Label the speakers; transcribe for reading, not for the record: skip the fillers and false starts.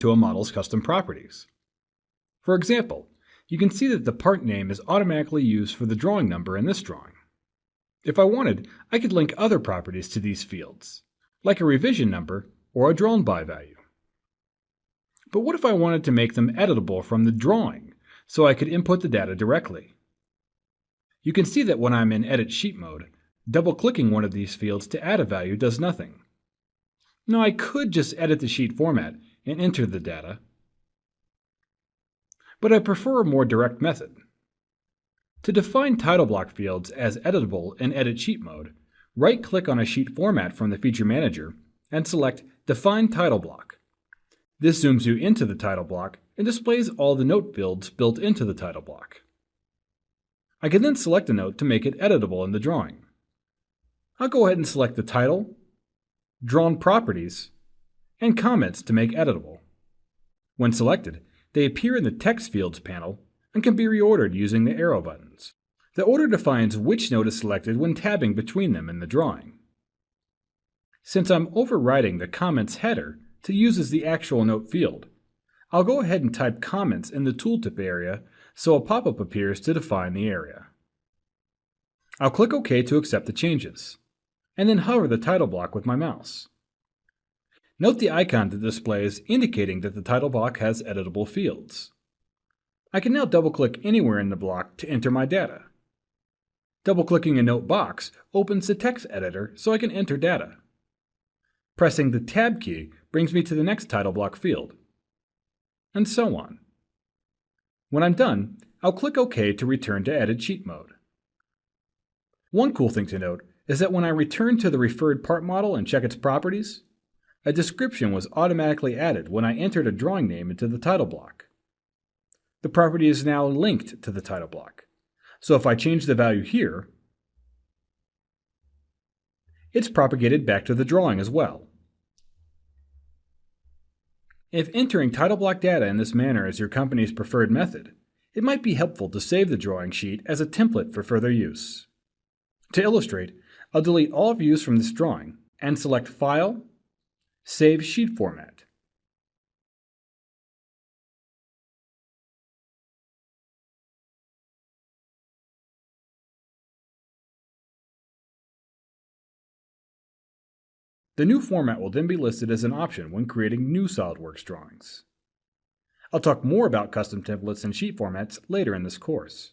Speaker 1: to a model's custom properties. For example, you can see that the part name is automatically used for the drawing number in this drawing. If I wanted, I could link other properties to these fields, like a revision number or a drawn by value. But what if I wanted to make them editable from the drawing so I could input the data directly? You can see that when I'm in Edit Sheet mode, double-clicking one of these fields to add a value does nothing. Now I could just edit the sheet format and enter the data, but I prefer a more direct method. To define title block fields as editable in Edit Sheet mode, right-click on a sheet format from the Feature Manager and select Define Title Block. This zooms you into the title block and displays all the note fields built into the title block. I can then select a note to make it editable in the drawing. I'll go ahead and select the title, Drawn Properties, and Comments to make editable. When selected, they appear in the Text Fields panel and can be reordered using the arrow buttons. The order defines which note is selected when tabbing between them in the drawing. Since I'm overriding the Comments header to use as the actual note field, I'll go ahead and type Comments in the Tooltip area so a pop-up appears to define the area. I'll click OK to accept the changes, and then hover the title block with my mouse. Note the icon that displays indicating that the title block has editable fields. I can now double-click anywhere in the block to enter my data. Double-clicking a note box opens the text editor so I can enter data. Pressing the Tab key brings me to the next title block field, and so on. When I'm done, I'll click OK to return to Edit Sheet mode. One cool thing to note is that when I return to the referred part model and check its properties, a description was automatically added when I entered a drawing name into the title block. The property is now linked to the title block, so if I change the value here, it's propagated back to the drawing as well. If entering title block data in this manner is your company's preferred method, it might be helpful to save the drawing sheet as a template for further use. To illustrate, I'll delete all views from this drawing and select File, Save Sheet Format. The new format will then be listed as an option when creating new SOLIDWORKS drawings. I'll talk more about custom templates and sheet formats later in this course.